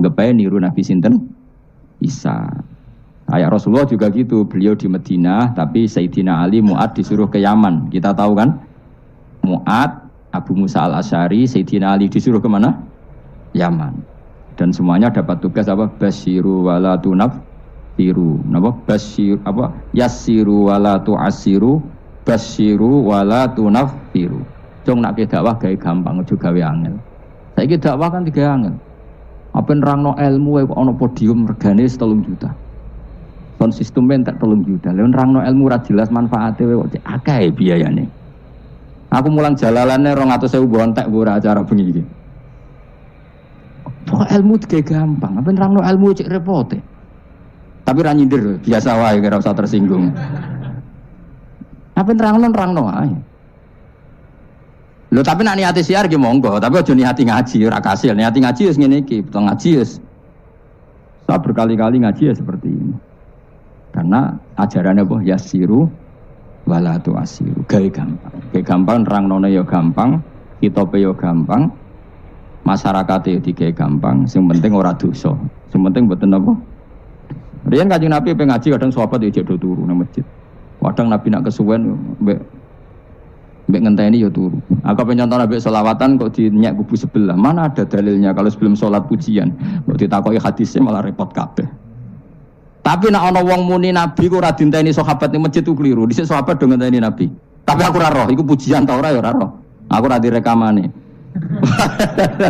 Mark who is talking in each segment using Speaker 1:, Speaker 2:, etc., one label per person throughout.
Speaker 1: Anggap aja niru Nabi sinten Isa. Kayak Rasulullah juga gitu, beliau di Madinah, tapi Sayyidina Ali Mu'ad disuruh ke Yaman. Kita tahu kan? Mu'ad, Abu Musa al-Asy'ari, Sayyidina Ali disuruh kemana? Yaman. Dan semuanya dapat tugas apa? Basyiru wala tunaffiru. Napa? Basyir apa? Yassiru wala tu'assiru, basyiru wala tunaffiru. Cung nak ke dakwah gawe gampang, aja gawe angel. Saiki dakwah kan digawe angel. Apa nerangno ilmu kok ana podium regane 3 juta. Kon sistemnya tak 3 juta. Lha nerangno ilmu ora jelas manfaate kok akeh biayane. Aku mulang jalalane 200.000 bontek ora acara bengi iki. Pokok ilmu digawe gampang, apa nerangno ilmu cek repote. Tapi ra nyindir, biasa wae ora usah tersinggung. Apa nerangno ae. Lho tapi nak niati siar ki monggo, tapi aja niati ngaji ora kasil. Niati ngaji wis ngene iki, betul ngaji wis. Saya berkali-kali ngaji ya seperti ini. Karena ajarannya apa? Yasiru wala tu'asiru. Gawe gampang. Gawe gampang nerangnone ya gampang, kitope ya gampang. Masyarakate ya digawe gampang, sing penting ora dosa. Sing penting mboten apa? Riyen Kanjeng Nabi pengen ngaji kadang sahabat ya jek do turu nang masjid. Kadang Nabi nak kesuwen mbek ngenteni ya turu. Aku pengen contoh Nabi selawatan kok dinyek kubu sebelah. Mana ada dalilnya kalau sebelum sholat pujian? Kok ditakoki hadisnya malah repot kabeh. Tapi nak ana wong muni Nabi ku ora dinteni sahabat ning masjid ku keliru. Dhisik sahabat do ngenteni Nabi. Tapi aku ora roh, iku pujian ta ora ya ora roh. Aku ora direkamane.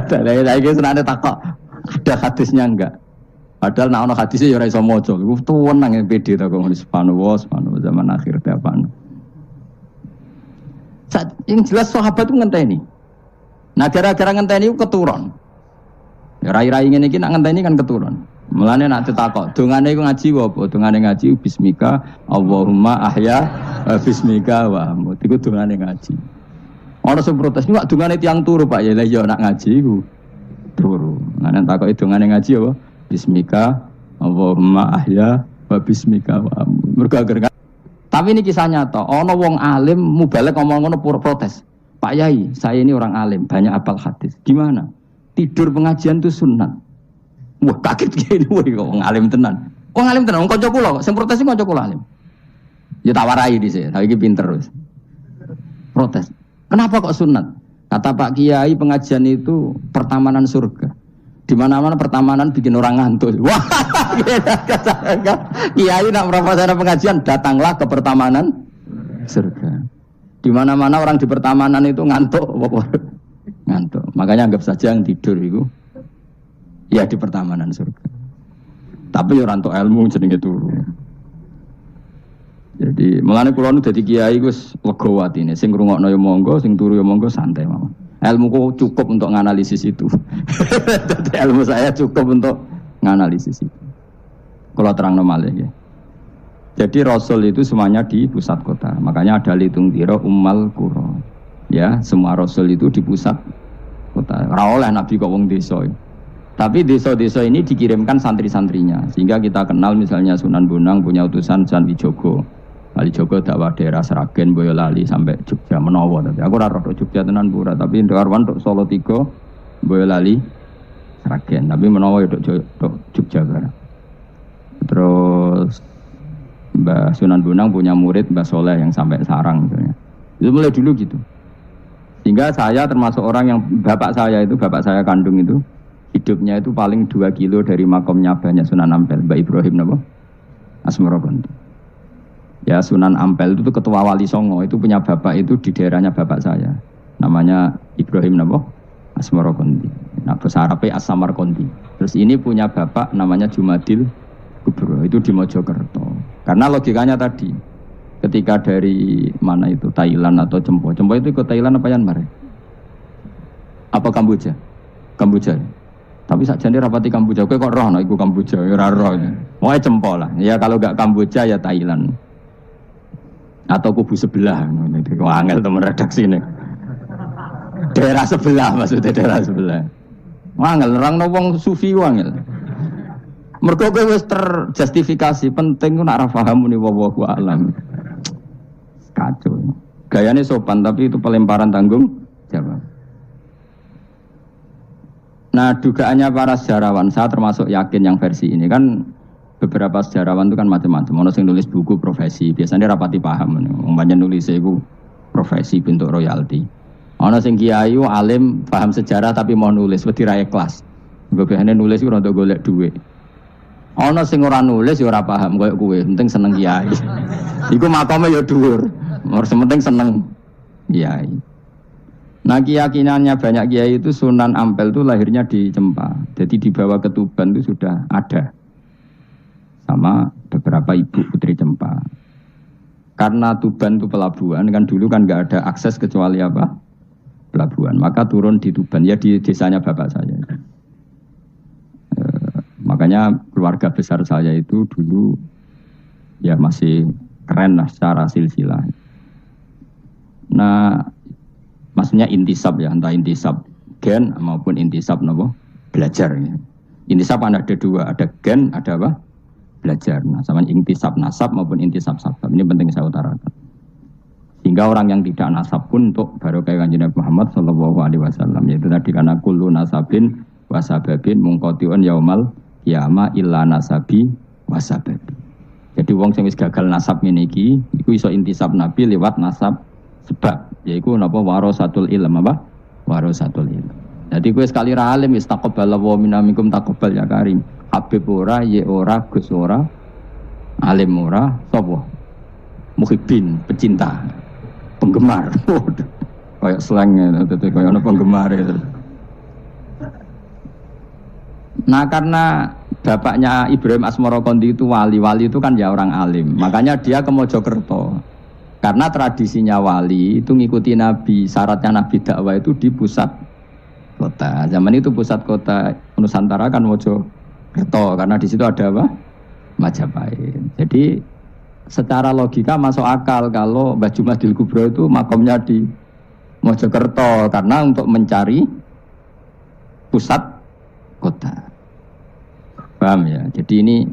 Speaker 1: Lah iki senane takok. Ada hadisnya enggak? Padahal nak ana hadisnya ya ora iso maca. Iku tuwenang PD ta kok subhanallah zaman akhir ta apa. Yang jelas sahabat itu ngenteni. Nah gara-gara ngenteni itu keturun. Rai-rai ngene iki nak ngenteni kan keturun. Mulane nak ditakok, dongane iku ngaji apa? Dongane ngaji bismika Allahumma ahya bismika wa amut. Iku dongane ngaji. Ora sing protes, "Nek dongane tiyang turu, Pak." Ya lah ya nak ngaji iku turu. Ngene takoki dongane ngaji apa? Bismika Allahumma ahya wa bismika wa amut. Mergo tapi ini kisah nyata, ono wong alim mubalek ngomong ngono protes. Pak Yai, saya ini orang alim, banyak hafal hadis. Gimana? Tidur pengajian itu sunat. Wah, kaget gini, wong alim tenan. Wong alim tenan, wong kanca kula, sing protes iki kanca kula alim. Ya tak warai dhisik, tapi iki pinter wis. Protes. Kenapa kok sunat? Kata Pak Kiai, pengajian itu pertamanan surga. Di mana-mana pertamanan bikin orang ngantuk. Wah, Kiai nak merapat pengajian, datanglah ke pertamanan surga. Di mana-mana orang di pertamanan itu ngantuk, ngantuk. Makanya anggap saja yang tidur itu, ya di pertamanan surga. Tapi orang untuk ilmu jenenge turu. Jadi mulane kula nu dadi kiai wis lega atine. Sing ngrungokno ya monggo, sing turu ya monggo santai mawon. Ilmuku cukup untuk menganalisis itu. Ilmu saya cukup untuk menganalisis itu. Kalau terang normal ya. Jadi Rasul itu semuanya di pusat kota. Makanya ada litung tiro ummal qura. Ya, semua Rasul itu di pusat kota. Ora oleh Nabi kok wong desa. Tapi desa-desa ini dikirimkan santri-santrinya. Sehingga kita kenal misalnya Sunan Bonang punya utusan San Wijogo. Wali Jogo dakwah daerah Sragen, Boyolali sampai Jogja menawa. Tapi aku ora roh Jogja tenan pura, tapi Ndarwan tok Solo 3, Boyolali, Sragen. Tapi menawa ya tok Jogja barang. Terus Mbah Sunan Bonang punya murid Mbah Soleh yang sampai Sarang misalnya. Itu mulai dulu gitu. Sehingga saya termasuk orang yang bapak saya kandung itu hidupnya itu paling 2 kilo dari makomnya banyak Sunan Ampel, Mbah Ibrahim napa? Asmorokonti. Ya Sunan Ampel itu ketua Wali Songo, itu punya bapak itu di daerahnya bapak saya. Namanya Ibrahim napa? Asmorokonti. Nah, bahasa Arabnya As-Samarkonti. Terus ini punya bapak namanya Jumadil Kubro, itu di Mojokerto. Karena logikanya tadi, ketika dari mana itu Thailand atau Cempo itu ikut Thailand apa Myanmar? Apa Kamboja? Kamboja. Tapi sakjane rapati Kamboja, kowe kok roh nek iku Kamboja, ora roh. Moe Cempo lah. Ya kalau enggak Kamboja ya Thailand. Atau kubu sebelah, itu angel teman redaksi ini. Daerah sebelah maksudnya daerah sebelah. Angel, orang wong sufi angel. Mergo kowe wis terjustifikasi, penting ku nak ra paham muni wallahu alam. Kacau. Gayane sopan tapi itu pelemparan tanggung jawab. Nah, dugaannya para sejarawan, saya termasuk yakin yang versi ini kan beberapa sejarawan itu kan macam-macam. Ono sing nulis buku profesi, biasanya rapati paham. Umpamanya nulis itu profesi bentuk royalti. Ono sing kiai alim paham sejarah tapi mau nulis wedi ra ikhlas. Biasanya nulis itu untuk golek duit. Ono sing ora nulis ya ora paham koyo kowe, penting seneng kiai. Iku makome ya dhuwur. Ora penting seneng kiai. Nah, keyakinannya banyak kiai itu Sunan Ampel itu lahirnya di Cempa. Jadi dibawa ke Tuban itu sudah ada. Sama beberapa ibu putri Cempa. Karena Tuban itu pelabuhan, kan dulu kan nggak ada akses kecuali apa? Pelabuhan. Maka turun di Tuban, ya di desanya bapak saya. Makanya keluarga besar saya itu dulu ya masih keren lah secara silsilah. Nah, maksudnya intisab ya, entah intisab gen maupun intisab nopo belajar. Ya. Intisab ada dua, ada gen, ada apa? Belajar. Nah, sama intisab nasab maupun intisab sabab. Ini penting saya utarakan. Sehingga orang yang tidak nasab pun untuk barokah kanjeng Nabi Muhammad sallallahu alaihi wasallam, yaitu tadi karena kullu nasabin wasababin mungqatiun yaumal qiyamah illa nasabi wasababi. Jadi wong sing wis gagal nasab ngene iki iku iso intisab Nabi lewat nasab sebab, yaitu napa warasatul ilm apa? Warasatul ilm. Jadi kowe sekali ra alim wis taqabbalallahu minna minkum taqabbal ya karim. Habib ora, ye ora, Gus ora, alim ora, sapa? Muhibbin, pecinta, penggemar. Kayak slang itu kayak ana penggemar itu. Nah, karena bapaknya Ibrahim Asmara Kondi itu wali itu kan ya orang alim. Makanya dia ke Mojokerto. Karena tradisinya wali itu ngikuti Nabi, syaratnya Nabi dakwah itu di pusat kota. Zaman itu pusat kota Nusantara kan Mojokerto, karena di situ ada apa? Majapahit. Jadi secara logika masuk akal kalau Mbah Jumadil Kubro itu makomnya di Mojokerto karena untuk mencari pusat kota. Paham ya? Jadi ini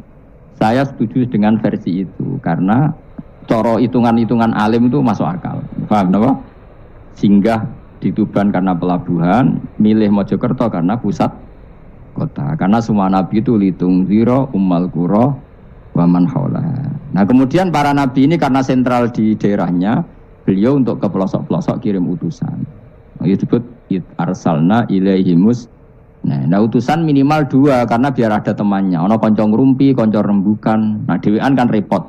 Speaker 1: saya setuju dengan versi itu karena coro hitungan-hitungan alim itu masuk akal. Paham apa? Singgah di Tuban karena pelabuhan, milih Mojokerto karena pusat kota. Karena semua nabi itu litung ziro ummal qura wa man haula. Nah, kemudian para nabi ini karena sentral di daerahnya, beliau untuk ke pelosok-pelosok kirim utusan. Itu disebut arsalna ilaihimus. Nah, utusan minimal 2 karena biar ada temannya. Ono konco ngrumpi, konco rembukan. Nah, dhewean kan repot.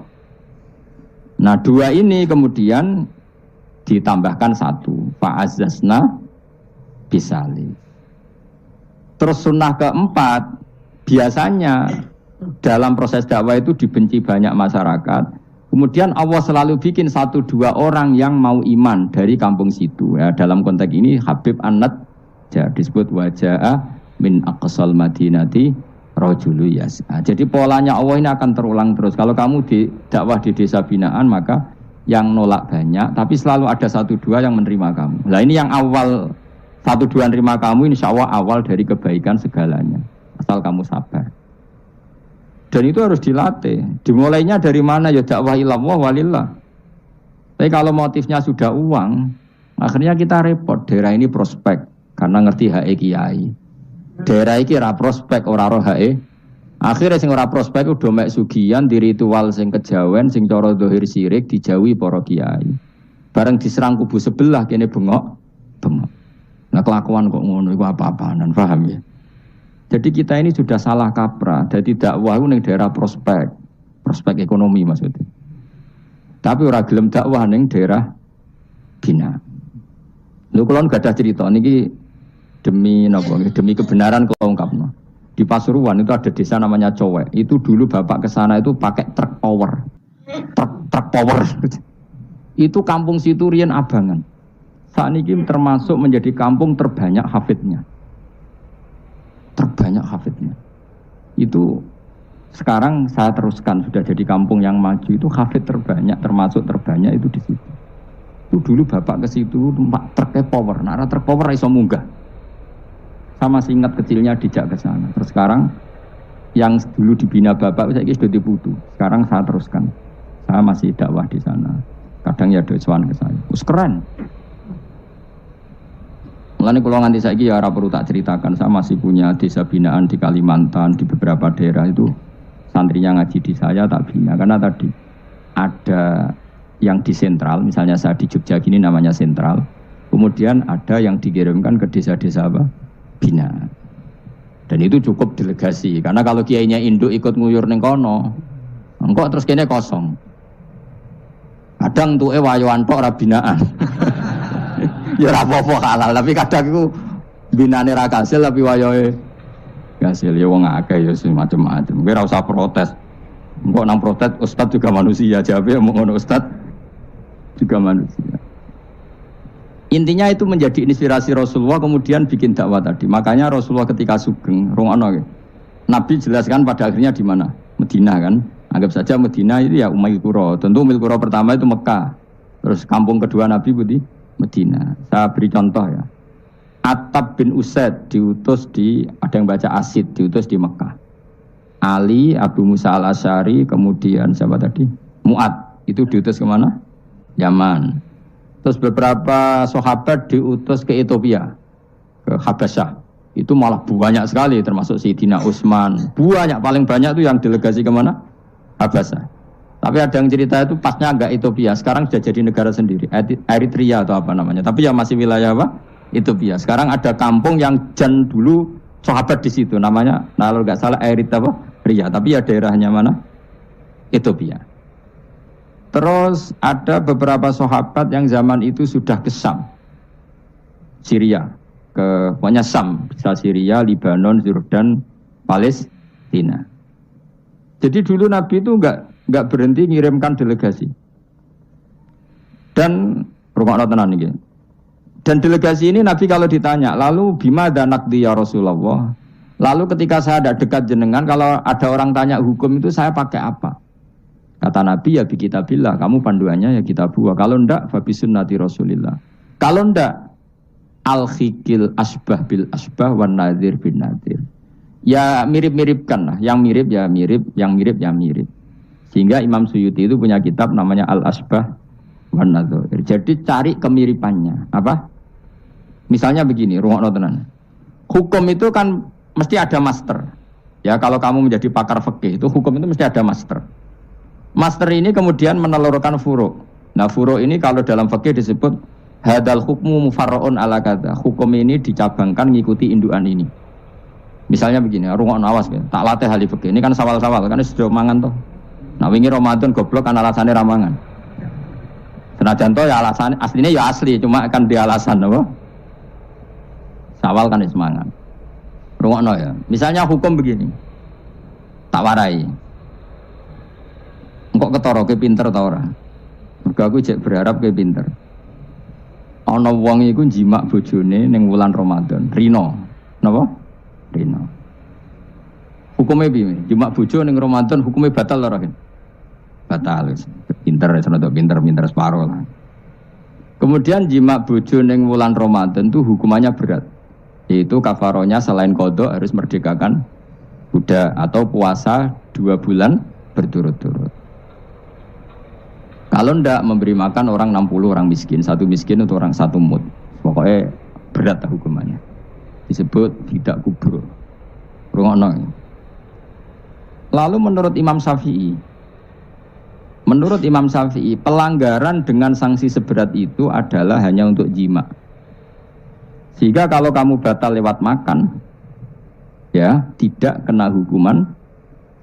Speaker 1: Nah, 2 ini kemudian ditambahkan 1. Fa'azzazna bisali. Terus sunnah keempat, biasanya dalam proses dakwah itu dibenci banyak masyarakat. Kemudian Allah selalu bikin 1-2 orang yang mau iman dari kampung situ. Ya, dalam konteks ini Habib An-Nat disebut wajah min aqsal madinati rajulu yas'a. Jadi polanya Allah ini akan terulang terus. Kalau kamu di dakwah di desa binaan maka yang nolak banyak, tapi selalu ada 1-2 yang menerima kamu. Nah, ini yang awal 1-2 menerima kamu, insya Allah awal dari kebaikan segalanya. Asal kamu sabar. Dan itu harus dilatih. Dimulainya dari mana? Ya dakwah ilallah walillah. Tapi kalau motifnya sudah uang, akhirnya kita repot. Daerah ini prospek karena ngerti HE kiai. Daerah iki ora prospek, ora roh hae. Akhire sing ora prospek udah mek sugihan di ritual sing kejawen sing cara zahir sirik dijauhi para kiai. Bareng diserang kubu sebelah kene bengok. Nah, kelakuan kok ngono iku apa-apaan, paham ya? Jadi kita ini sudah salah kaprah. Jadi dakwah ning daerah prospek ekonomi maksudnya. Tapi ora gelem dakwah ning daerah bina. Lho kula gak ada cerita niki demi kebenaran kalau ungkapno. Di Pasuruan itu ada desa namanya Cowek. Itu dulu bapak kesana itu pakai truk power. Truk power. Itu kampung situ riyen abangan. Saat ini termasuk menjadi kampung terbanyak hafidnya. Itu sekarang saya teruskan sudah jadi kampung yang maju itu hafid terbanyak, termasuk terbanyak itu di situ. Itu dulu bapak ke situ truknya power. Nah, truk power iso munggah. Sama singkat kecilnya dijak ke sana. Terus sekarang yang dulu dibina bapak saya sudah diputu. Sekarang saya teruskan. Saya masih dakwah di sana. Kadang ya doa ke saya. Keren. Mulane kula nganti saiki ya ora perlu tak ceritakan, saya masih punya desa binaan di Kalimantan, di beberapa daerah itu santrinya ngaji di saya tak bina karena tadi ada yang di sentral, misalnya saya di Jogja gini namanya sentral. Kemudian ada yang dikirimkan ke desa-desa apa? Binaan. Dan itu cukup delegasi karena kalau kiainya induk ikut nguyur ning kono, engko terus kene kosong. Kadang tuke wayoan tok ora binaan. Ya ora apa-apa halal, tapi kadang iku binane ra kasil tapi wayohe kasil. Ya wong akeh ya macam-macam. Kowe ora usah protes. Engko nang protes ustaz juga manusia, jawabe mau ngono ustaz juga manusia. Intinya itu menjadi inspirasi Rasulullah kemudian bikin dakwah tadi. Makanya Rasulullah ketika sugeng rungono Nabi jelaskan pada akhirnya di mana? Madinah kan. Anggap saja Madinah itu ya Umayyah Qura. Tentu Umayyah Qura pertama itu Mekah. Terus kampung kedua Nabi Budi Madinah. Saya beri contoh ya. Attab bin Usaid diutus di, ada yang baca Asid, diutus di Mekah. Ali, Abu Musa al-Asy'ari, kemudian siapa tadi? Mu'ad, itu diutus kemana? Yaman. Terus beberapa sahabat diutus ke Ethiopia, ke Habasyah. Itu malah banyak sekali, termasuk Sayyidina Utsman. Banyak, paling banyak itu yang delegasi kemana? Habasyah. Tapi ada yang cerita itu pasnya agak Ethiopia, sekarang sudah jadi negara sendiri, Eritrea atau apa namanya. Tapi ya masih wilayah apa? Ethiopia. Sekarang ada kampung yang jan dulu sahabat di situ, namanya, nah kalau nggak salah Eritrea. Tapi ya daerahnya mana? Ethiopia. Terus ada beberapa sahabat yang zaman itu sudah ke Syam, Syria, ke pokoknya Syam, bisa Syria, Libanon, Yordan, Palestina. Jadi dulu Nabi itu nggak berhenti ngirimkan delegasi. Dan rungokno tenan iki. Dan delegasi ini Nabi kalau ditanya, lalu bima danakdi ya Rasulullah. Lalu ketika saya ada dekat jenengan, kalau ada orang tanya hukum itu saya pakai apa? Kata Nabi ya bi kitabillah, kamu panduannya ya kitabullah. Kalau ndak fa bi sunnati Rasulillah. Kalau ndak al-khikil asbah bil asbah wan nadhir bin nadhir. Ya mirip-miripkan lah, yang mirip ya mirip, yang mirip ya mirip. Sehingga Imam Suyuti itu punya kitab namanya Al-Asbah wan Nadhair. Jadi cari kemiripannya. Apa? Misalnya begini, rungokno tenan. Hukum itu kan mesti ada master. Ya, kalau kamu menjadi pakar fikih itu hukum itu mesti ada master. Master ini kemudian menelurkan furu'. Nah, furu' ini kalau dalam fikih disebut hadal hukmu mufarra'un ala kadza. Hukum ini dicabangkan ngikuti indukan ini. Misalnya begini, rungokno awas ya. Tak latih ahli fikih. Ini kan sawal-sawal kan sudah mangan toh. Nah wingi Ramadan goblok kan alasannya ramangan. Senajan to ya alasan aslinya ya asli, cuma kan di alasan apa? Sawal kan semangat. Rungokno ya. Misalnya hukum begini. Tak warai. Engkok ketara ke pinter ta ora? Mergo aku jek berharap ke pinter. Ana wong iku njimak bojone ning wulan Ramadan. Rino. Napa? Rino. Hukumnya piye? Njimak bojo ning Ramadan hukumnya batal ora? Batal, pinter separuh lah. Kemudian jima bojo ning wulan Ramadan itu hukumannya berat, yaitu kafaronya selain qadha harus merdekakan budak atau puasa 2 bulan berturut-turut. Kalau ndak memberi makan orang 60 orang miskin, satu miskin untuk orang 1 mud. Pokoknya berat hukumannya. Disebut tidak kubur. Rungokno. Lalu menurut Imam Syafi'i, pelanggaran dengan sanksi seberat itu adalah hanya untuk jima. Sehingga kalau kamu batal lewat makan, ya tidak kena hukuman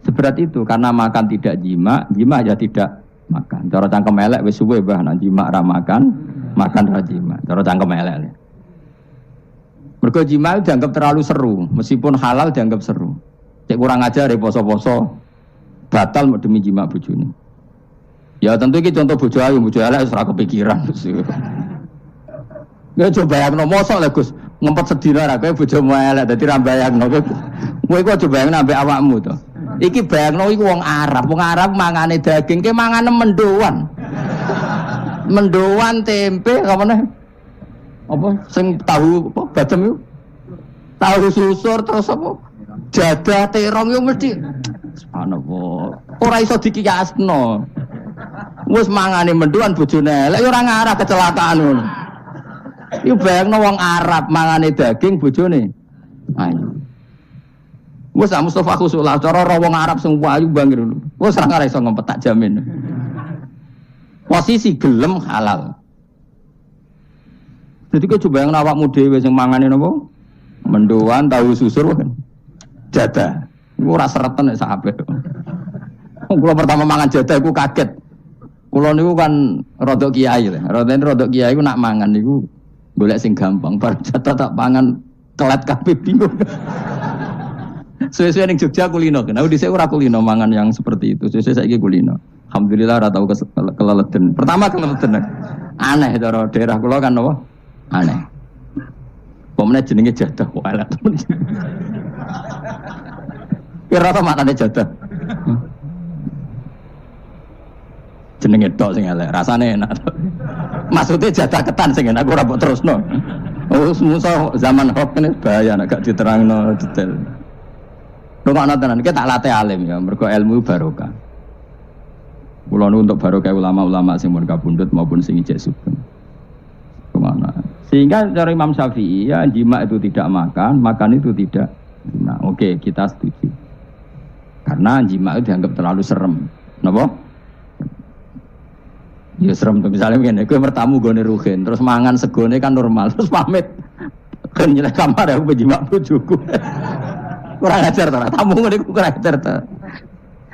Speaker 1: seberat itu. Karena makan tidak jima, jima ya tidak makan. Cara cangkem elek wis suwe bah, nah jima ra makan, makan ra jima. Cara cangkem elek. Mergo jima itu dianggap terlalu seru, meskipun halal dianggap seru. Cek kurang ajar ya poso-poso batal demi jima bojone. Ya tentu iki contoh bojo ayu, bojo elek wis ora kepikiran. Ya coba bayangno mosok lho Gus, ngempet sedina ra kowe bojomu elek dadi ra bayangno kowe iku aja bayangno ambek awakmu to. Iki bayangno iku wong Arab mangane daging ke mangane mendoan. Mendoan tempe apa meneh? Apa sing tahu apa bacem iku? Tahu susur terus apa? Jadah terong yo mesti subhanallah. Ora iso dikiyasno. Wis mangane menduan bojone elek ya ora ngarah kecelakaan ngono. Iku bayangno wong Arab mangane daging bojone ayu. Wes Mustafa khusus lah cara wong Arab sing ayu bangir. Wes ora iso ngempet tak jamin. Posisi gelem halal. Jadi kau coba yang awakmu dhewe sing mangane napa? Mendoan tahu susur kan. Jadah. Iku ora sereten nek sahabe. Kula pertama mangan jadah iku kaget. Kula niku kan rada kiai lho. Rada kiai ku nak mangan niku golek sing gampang. Bar jadah tak pangan kelet kabeh bingung. Suwe-suwe ning Jogja kulino. Nah dhisik ora kulino mangan yang seperti itu. Suwe-suwe saiki kulino. Alhamdulillah ora tau keleleden. Pertama keleleden. Aneh cara daerah kula kan apa? Aneh. Pomene jenenge jadah kok elek. Kira apa maknane jadah? Jenenge tok sing elek, rasane enak. Maksudnya jadah ketan sing enak ora mbok terusno. Oh, musuh zaman hop kene bahaya nek gak diterangno detail. Rungokno tenan, iki tak latih alim ya, mergo ilmu barokah. Kula nu untuk barokah ulama-ulama sing mun kabundut maupun sing ijek sugeng. Kemana? Sehingga cara Imam Syafi'i ya jima itu tidak makan itu tidak. Nah, oke, kita setuju. Karena jima itu dianggap terlalu serem. Napa? Ya serem tuh misalnya ngene, kowe bertamu gone ruhin, terus mangan segone kan normal, terus pamit. Kan nyeleh kamar aku penjima bojoku. Kurang ajar ta, tamu ngene iku kurang ajar ta.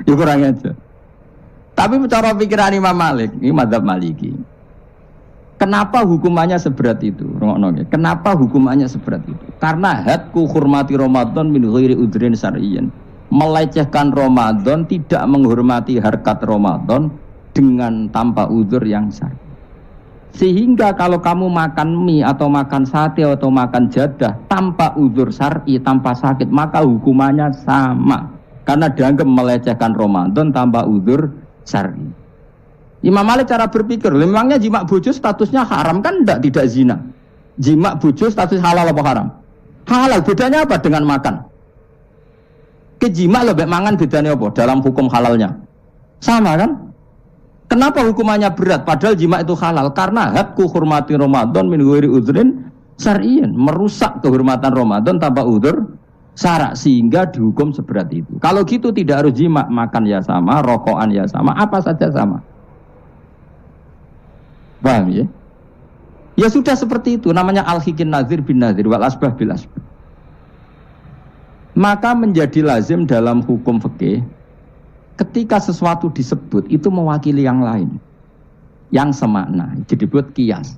Speaker 1: Ya kurang ajar. Tapi cara pikiran Imam Malik, ini mazhab Maliki. Kenapa hukumannya seberat itu? Kenapa hukumannya seberat itu? Karena hadku hurmati Ramadan min ghairi udhrin syar'iyyin. Melecehkan Ramadan, tidak menghormati harkat Ramadan dengan tanpa udzur yang syar'i. Sehingga kalau kamu makan mie atau makan sate atau makan jadah tanpa udzur syar'i, tanpa sakit, maka hukumannya sama. Karena dianggap melecehkan Ramadan tanpa udzur syar'i. Imam Malik cara berpikir, memangnya jima bojo statusnya haram kan tidak zina. Jima bojo status halal apa haram? Halal, bedanya apa dengan makan? Kejima lebih mangan bedanya apa dalam hukum halalnya? Sama kan? Kenapa hukumannya berat padahal jima itu halal? Karena hadku hurmati Ramadan min ghairi udzrin syar'iyyin, merusak kehormatan Ramadan tanpa udzur syara' sehingga dihukum seberat itu. Kalau gitu tidak harus jima, makan ya sama, rokokan ya sama, apa saja sama. Paham ya? Ya sudah seperti itu, namanya al-hikin nazir bin nazir wal asbah bil asbah. Maka menjadi lazim dalam hukum fikih ketika sesuatu disebut itu mewakili yang lain yang semakna, jadi buat kias.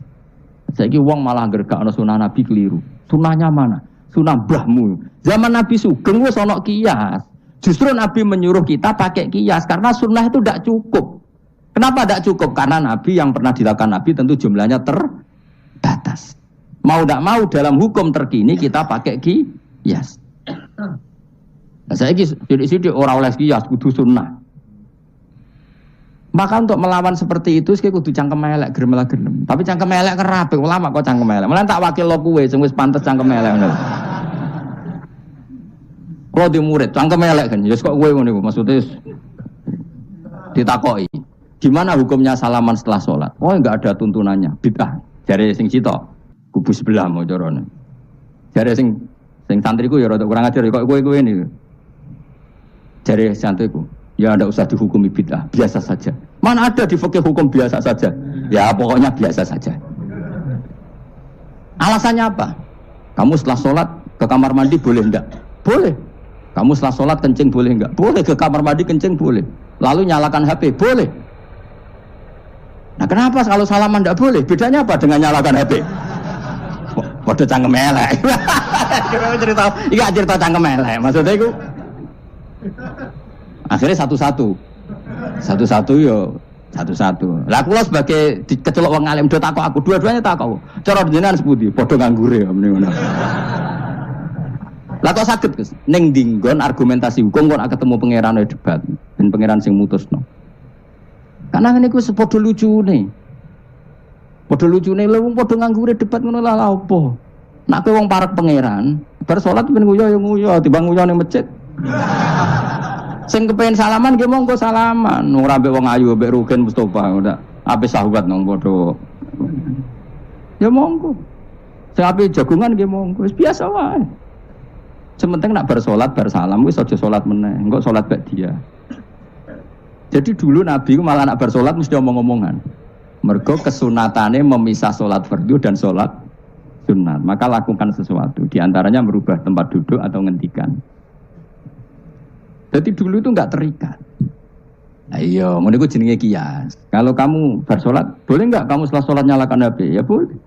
Speaker 1: Saiki wong malah gergakno sunah Nabi keliru. Sunahnya mana? Sunah mbahmu. Zaman Nabi Sugeng wis ana kias. Justru Nabi menyuruh kita pakai kias karena sunnah itu tidak cukup. Kenapa tidak cukup? Karena Nabi yang pernah dilakukan Nabi tentu jumlahnya terbatas. Mau tidak mau dalam hukum terkini kita pakai kias. Nah, saya sidik-sidik orang oleh kias kudu sunnah. Maka untuk melawan seperti itu saya kudu cangkem elek gerem. Tapi cangkem elek kerape ulama kok cangkem elek. Malah tak wakil lo kowe sing wis pantes cangkem elek ngono. Kalau di murid cangkem elek kan, ya kok kowe ngono iku maksudnya ditakoki. Gimana hukumnya salaman setelah sholat? Oh enggak ada tuntunannya, bid'ah. Jare sing cita kubu sebelah mau carane. Jare sing santriku ya rada kurang ajar kok kowe ini. Jare santriku, ya ndak usah dihukumi bid'ah, biasa saja. Mana ada di fikih hukum biasa saja? Ya pokoknya biasa saja. Alasannya apa? Kamu setelah sholat ke kamar mandi boleh enggak? Boleh. Kamu setelah sholat kencing boleh enggak? Boleh. Ke kamar mandi kencing boleh. Lalu nyalakan HP boleh. Nah kenapa kalau salaman tidak boleh? Bedanya apa dengan nyalakan HP? Waduh cangkem elek. Cerita cangkem elek. Maksudnya itu akhirnya satu-satu yo satu-satu. Lah kula sebagai kecelok wong alim do takok aku, dua-duanya takok. Cara jenengan sepundi? Padha nganggure mrene ngono. Lah kok saged Gus? Ning dinggon argumentasi hukum kok ketemu pangeran debat ben pangeran sing mutusno. Karena ngene iku sepodo lucune. Padha lucune lho wong padha nganggure debat ngono lah apa. Nek kowe wong parek pangeran, bar salat ben nguyo ya nguyo, timbang nguyo ning masjid. Sing kepengin salaman nggih monggo salaman. Ora mbek wong ayu mbek Rukin Mustofa udah ape sahabat nang padha. Ya monggo. Sing ape jagungan nggih monggo, wis biasa wae. Sementing nak bar salat bar salam wis aja salat meneh, engko salat ba'diyah. Jadi dulu Nabi malah nak bar salat mesti omong-omongan. Mergo kesunatane memisah salat fardu dan salat sunat. Maka lakukan sesuatu, di antaranya merubah tempat duduk atau ngendikan. Jadi dulu itu enggak terikat. Ayo, ngono iku jenenge kias. Kalau kamu bar salat, boleh enggak kamu setelah salat nyalakan HP? Ya boleh.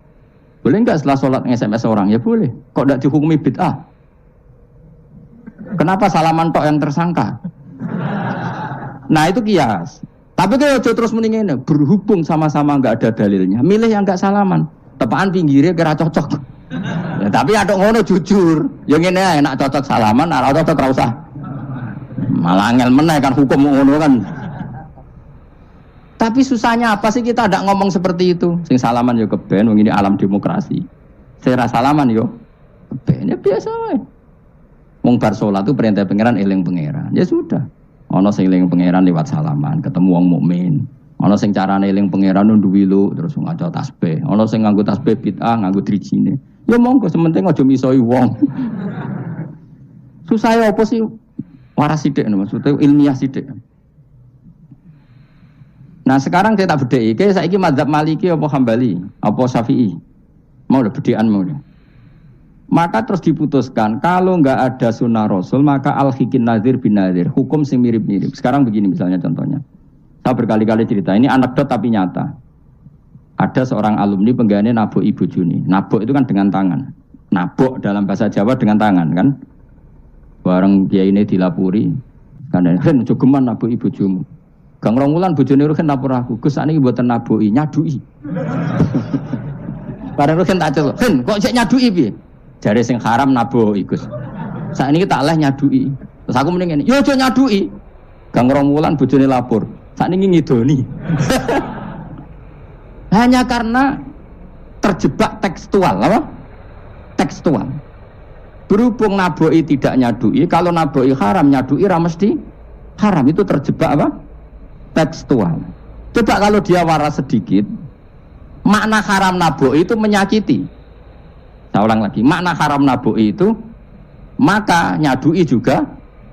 Speaker 1: Boleh enggak setelah salat nge-SMS orang? Ya boleh. Kok enggak dihukumi bid'ah? Kenapa salaman tok yang tersangka? Nah itu kias. Tapi kalau terus mendingin berhubung sama-sama enggak ada dalilnya, milih yang enggak salaman. Tepaan pinggirnya kira cocok. Ya, tapi ada ngono jujur. Yang ini enak cocok salaman, ora cocok ora usah. Malah angel meneh kan hukum ngono kan. Tapi susahnya apa sih kita tidak ngomong seperti itu? Sing salaman yo keben, wong ini alam demokrasi. Sing ra salaman yo keben ya biasa wae. Wong bar salat itu perintah pangeran eling pangeran. Ya sudah. Ana sing eling pangeran lewat salaman, ketemu wong mukmin. Ana sing carane eling pangeran nduwi lu terus ngaca tasbih. Ana sing nganggo tasbih bid'ah, nganggo drijine. Ya monggo sementing aja misoi wong. Susah ya apa sih? Waras sithik maksudnya ilmiah sithik. Nah sekarang saya tak bedheki, kayak saiki mazhab Maliki apa Hambali, apa Syafi'i. Mau udah bedekan mau. Maka terus diputuskan kalau enggak ada sunnah Rasul maka al-hikin nazir bin nazir, hukum sing mirip-mirip. Sekarang begini misalnya contohnya. Saya berkali-kali cerita, ini anekdot tapi nyata. Ada seorang alumni penggaweane nabok ibu Juni. Nabok itu kan dengan tangan. Nabok dalam bahasa Jawa dengan tangan kan. Bareng kiai ini dilapuri. Kan ren jogeman nabok ibu Jumu. Gang Rongulan bojone Ruhin lapor aku, Gus sakniki mboten naboki, nyaduki. Bareng Ruhin tak celuk, "Hen, kok sik nyaduki piye?" Jare sing haram naboki, Gus. Sakniki tak leh nyaduki. Terus aku mending ngene, "Yo aja nyaduki." Gang Rongulan bojone lapor, sakniki ngidoni. Hanya karena terjebak tekstual, apa? Tekstual. Berhubung naboki tidak nyaduki, kalau naboki haram nyaduki ra mesti haram, itu terjebak apa? Tekstual. Coba kalau dia waras sedikit, makna haram naboki itu menyakiti. Saya ulang lagi, makna haram naboki itu maka nyadui juga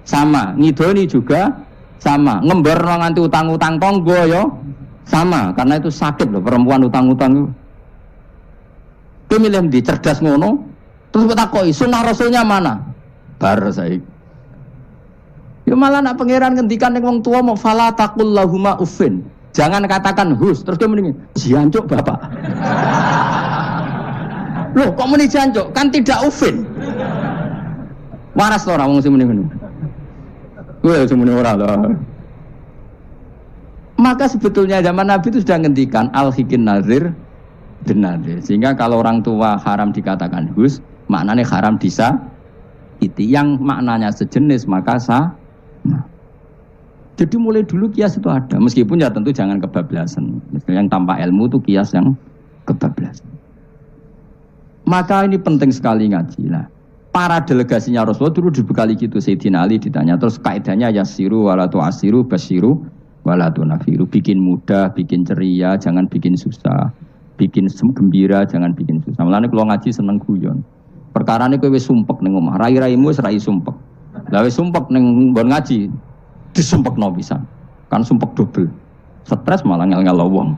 Speaker 1: sama, ngidoni juga sama, ngember nganti utang-utang tonggo yo sama, karena itu sakit loh perempuan utang-utang. Pemilih di cerdas ngono, terus bertakoi sunnah rasulnya mana? Bar saiki. Ya malah nak pangeran ngendikan ning wong tua mau fala taqul lahuma uffin. Jangan katakan hus, terus dia mendingin jancuk bapak. Loh, kok muni jancuk? Kan tidak uffin. Waras to ora wong sing muni ngono. Kuwi sing muni ora to. Maka sebetulnya zaman Nabi itu sudah ngendikan al-hikin nazir bin nazir. Sehingga kalau orang tua haram dikatakan hus, maknanya haram disa itu yang maknanya sejenis maka sah. Nah, jadi mulai dulu kias itu ada, meskipun ya tentu jangan kebablasan. Misalnya yang tanpa ilmu itu kias yang kebablasan. Maka ini penting sekali ngaji lah. Para delegasinya Rasulullah dulu dibekali gitu. Sayyidina Ali ditanya, terus kaidahnya yasiru walatu asiru basiru walatu nafiru. Bikin mudah, bikin ceria, jangan bikin susah. Bikin gembira, jangan bikin susah. Mulane kalau ngaji seneng guyon. Perkara ini kowe wis sumpek ning omah, rai-raimu wis rai sumpek. Lah wis sumpek ning nggon ngaji, disumpekno pisan. Kan sumpek double. Stres malah ngel-ngel wong.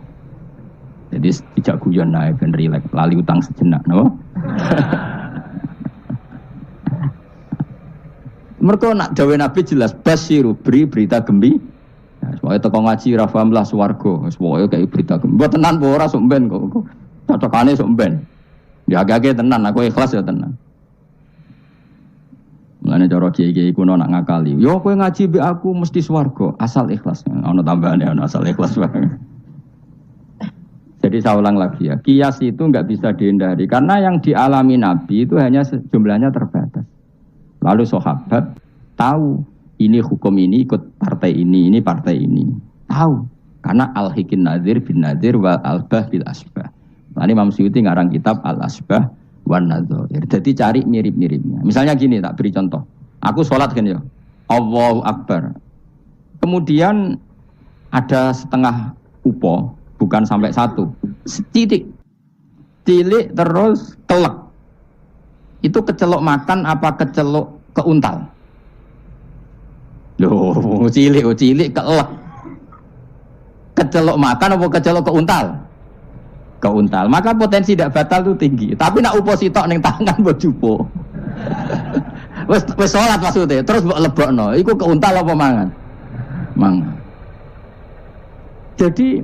Speaker 1: Jadi tidak guyon ae ben rileks, lali utang sejenak, no. Mergo nak dawuh Nabi jelas basiru berita gembira. Pokoke teko ngaji ra paham lah swarga, wis pokoke kayak berita gembira. Mbok tenan apa ora sok ben kok. Cocokane sok ben. Ya agak-agak tenan, aku ikhlas ya tenan. Mulane cara kiai-kiai kuno nak ngakali. Yo kowe ngaji mbek aku mesti swarga, asal ikhlas. Ana tambahane ana asal ikhlas wae. Jadi saya ulang lagi ya, kias itu enggak bisa dihindari karena yang dialami Nabi itu hanya jumlahnya terbatas. Lalu sahabat tahu ini hukum ini ikut partai ini partai ini. Tahu karena al-hikin nazir bin nazir wal albah bil asbah. Tadi Imam Suyuti ngarang kitab Al-Asbah wan Nadzair. Jadi cari mirip-miripnya. Misalnya gini, tak beri contoh. Aku sholat kan ya, Allahu Akbar. Kemudian ada setengah upo, bukan sampai satu, titik, tilik terus telak. Itu kecelok makan apa kecelok keuntal? Loh, cilik keelek. Kecelok makan apa kecelok keuntal? Keuntal. Maka potensi tidak batal itu tinggi. Tapi nak upo sitok ning tangan mbok jupo. Wis salat maksudnya, terus mbok lebokno. Iku keuntal apa mangan? Mangan. Jadi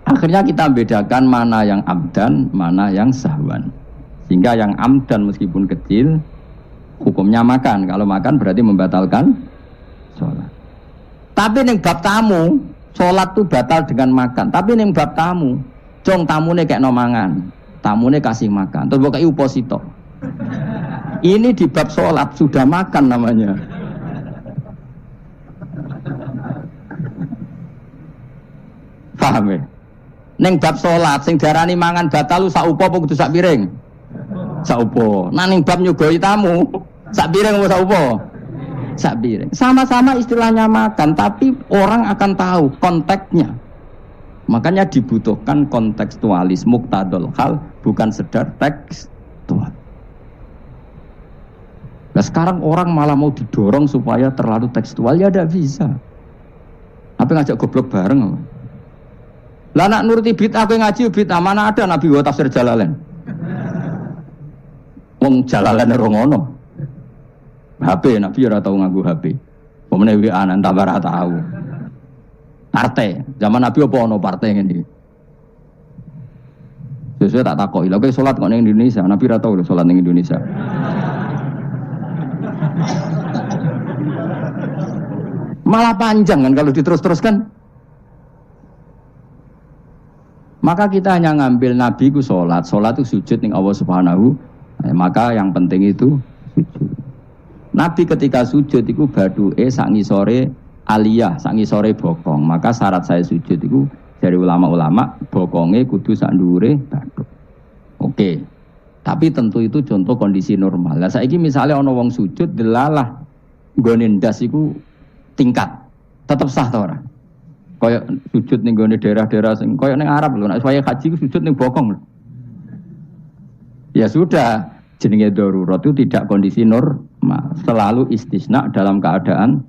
Speaker 1: akhirnya kita bedakan mana yang amdan, mana yang sahwan. Sehingga yang amdan meskipun kecil hukumnya makan. Kalau makan berarti membatalkan sholat. Tapi ning bab tamu, sholat tuh batal dengan makan. Tapi ning bab tamu, jong tamune kayak no mangan, tamune kasih makan. Terus bukai uposito. Ini di bab sholat sudah makan namanya. Paham ya? Ning bab sholat, sing darani mangan batal lu sak upo apa kudu sak piring? Sak upo. Nah ning bab nyugoi tamu, sak piring apa sak upo? Sak piring. Sama-sama istilahnya makan, tapi orang akan tahu konteksnya. Makanya dibutuhkan kontekstualis muqtadul hal, bukan sekedar tekstual. Nah sekarang orang malah mau didorong supaya terlalu tekstual, ya tidak bisa. Apa ngajak goblok bareng? Lah nak nuruti bid'ah kowe ngaji bid'ah, mana ada Nabi wa tafsir Jalalain. Wong Jalalain ora ngono. HP Nabi ora tau nganggo HP. Pemene WA nang tambah ora tau. Partai, zaman Nabi apa ono partai ngene iki. Sesuai tak takoki, lha kowe salat kok ning Indonesia, Nabi ora tau lho salat ning Indonesia. Malah panjang kan kalau diterus-teruskan. Maka kita hanya ngambil Nabi ku sholat itu sujud ning Allah Subhanahu. Maka yang penting itu sujud. Nabi ketika sujud itu baduke sak ngisore aliyah, sak ngisore bokong. Maka syarat saya sujud itu dari ulama-ulama bokonge kudu sak ndhuure baduk. Oke. Tapi tentu itu contoh kondisi normal. Lah saiki misalnya ana wong sujud delalah nggone ndas iku tingkat. Tetep sah ta ora? Kayak sujud ning gone daerah-daerah sing kayak ning Arab lho, nek saya haji ku sujud ning bokong lho. Ya sudah, jenenge darurat itu tidak kondisi normal, selalu istisna dalam keadaan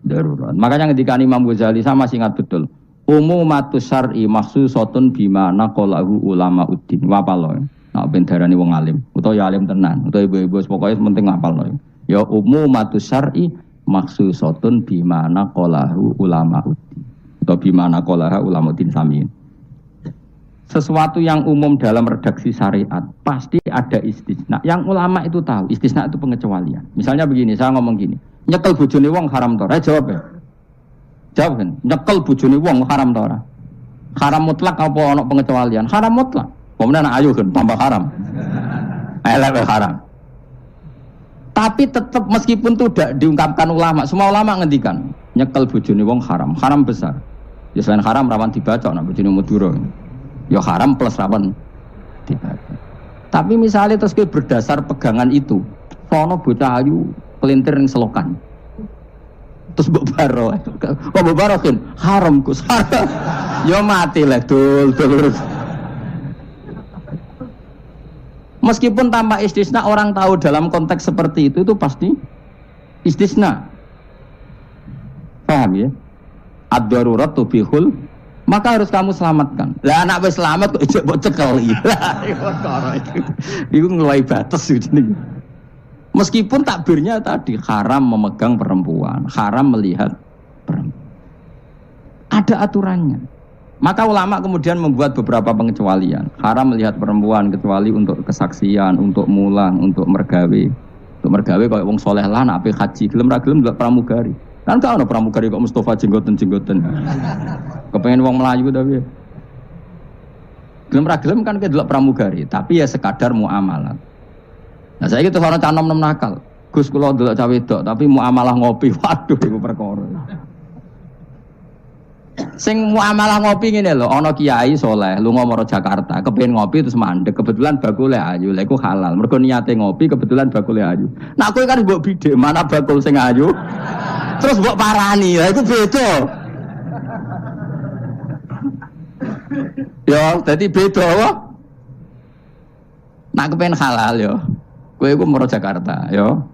Speaker 1: darurat. Makanya ketika Imam Ghazali sama masih ingat betul, umumatus syar'i makhsusatun bima naqalahu ulama uddin. Wapalo. Nek ben darani wong alim, utawa ya alim tenan, utawa ibu-ibu pokoke penting ngapalno. Ya umumatus syar'i makhsusatun bima naqalahu ulama uddin. Atau bimana qolaha ulamatin samiin. Sesuatu yang umum dalam redaksi syariat pasti ada istisna. Yang ulama itu tahu, istisna itu pengecualian. Misalnya begini, saya ngomong gini, nyekel bojone wong haram ta ora? Jawab ya. Jawab kan, nyekel bojone wong haram ta ora? Haram mutlak apa ana pengecualian? Haram mutlak. Pemenang ayo kan tambah haram. Elek haram. Tapi tetap meskipun itu tidak diungkapkan ulama, semua ulama ngendikan nyekel bojone wong haram, haram besar. Ya selain haram rawan dibaca nek bojone Madura. Ya haram plus rawan dibaca. Tapi misalnya terus berdasar pegangan itu, sono bocah ayu kelintir ning selokan. Terus mbok baro. Kok mbok baro kan haram Gus. Ya mati lah dul. Meskipun tanpa istisna orang tahu dalam konteks seperti itu pasti istisna. Paham ya? Ad-darurat tubihul, maka harus kamu selamatkan. Lah anak wis selamat kok ijek mbok cekel iki. Iku ngeluai batas jenenge. Meskipun takbirnya tadi haram memegang perempuan, haram melihat perempuan. Ada aturannya. Maka ulama kemudian membuat beberapa pengecualian. Haram melihat perempuan kecuali untuk kesaksian, untuk mulang, untuk mergawe. Untuk mergawe kalau wong soleh lah nak haji, gelem ra gelem ndelok pramugari. Kan gak ono pramugari kok Mustafa jenggoten-jenggoten. Kepengen wong Melayu tapi gelem ra gelem kan kedelok pramugari, tapi ya sekadar muamalah. Nah saiki terus ana cah nom-nom nakal. Gus kula ndelok cah wedok tapi muamalah ngopi. Waduh iku perkara. Sing muamalah ngopi ngene lho, ana kiai saleh lunga maro Jakarta, kepengin ngopi terus mandek, kebetulan bakule ayu. Lha iku halal. Mergo niate ngopi kebetulan bakule ayu. Nah kowe kan mbok bidhe, mana bakul sing ayu? Terus mbok parani, lha iku beda. Ya, dadi beda wae. Nak kepen halal ya. Kowe iku moro Jakarta, yo.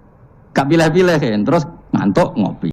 Speaker 1: Gak pilih-pilih kan, terus ngantuk ngopi.